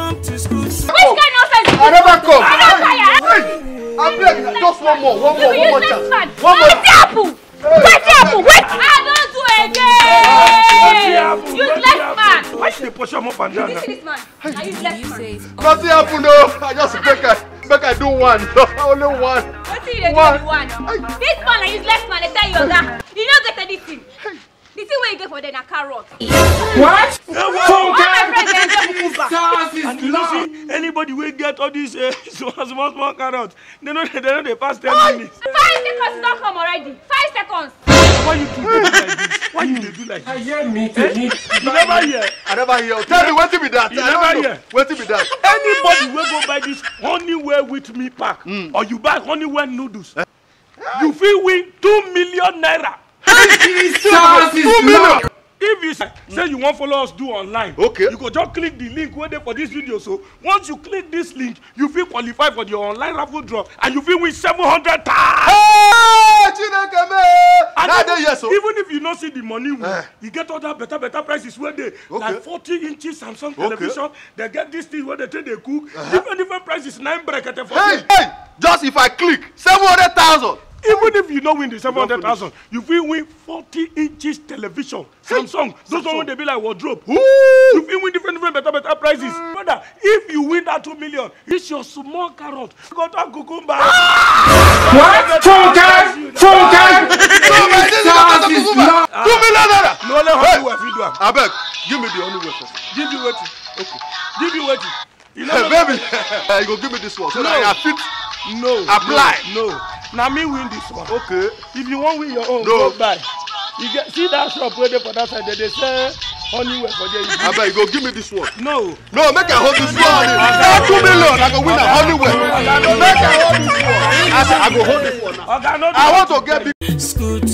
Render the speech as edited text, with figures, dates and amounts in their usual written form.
Welcome to school. Which kind of nonsense? I never come. I'm begging. Just one more chance. One more. What's apple? What's apple? Wait! I don't do again. Useless man. Why should they push him up and down? You see this man? Are you useless man? Nothing happened, no. I just make I do one. Only one. What do you do one? This man are useless man. They tell you that. You don't get anything. The thing where you get for them are carrots. What? All my friends they and you don't see anybody will get all these small carrots. They know they pass 10 minutes. 5 seconds don't come already. 5 seconds. Why you do like this? Why you do like this? I hear me. You never hear. I never hear. Tell me what to be that. You never hear. What to be that? Anybody will go buy this Honeywell with me pack or you buy Honeywell noodles. You feel win 2 million naira. 2 million. If you say you want follow us do online, okay, you go just click the link where there for this video. So once you click this link, you feel qualified for the online raffle draw and you feel win 700 times. Even if you don't see the money, you get other better prices where they like 40 inches Samsung television. They get this thing where they take they cook. Different prices 9 bracket. Hey, just if I click 700,000. Even if you don't win the 700,000, you will win 40 inches television. Samsung. Those ones they be like wardrobe. Ooh. You will win different better prices. Brother, if you win that 2 million, it's your small carrot. Got a cucumber. What? 2 million. No, let Honeywell feed one. I beg, give me the Honeywell first. Give you waiting. Okay. Give you waiting. You know, hey, baby, you go give me this one. So that I fit. No. Apply. No. Now me win this one. Okay. If you want win your own, go buy. You get see that shop where they for that side. They say Honeywell for there. I bet you go give me this one. No. No, make I hold this one. That's 2 million. I go win a Honeywell. Make I hold this one. I say I go hold this one now. I want to get big. School 2.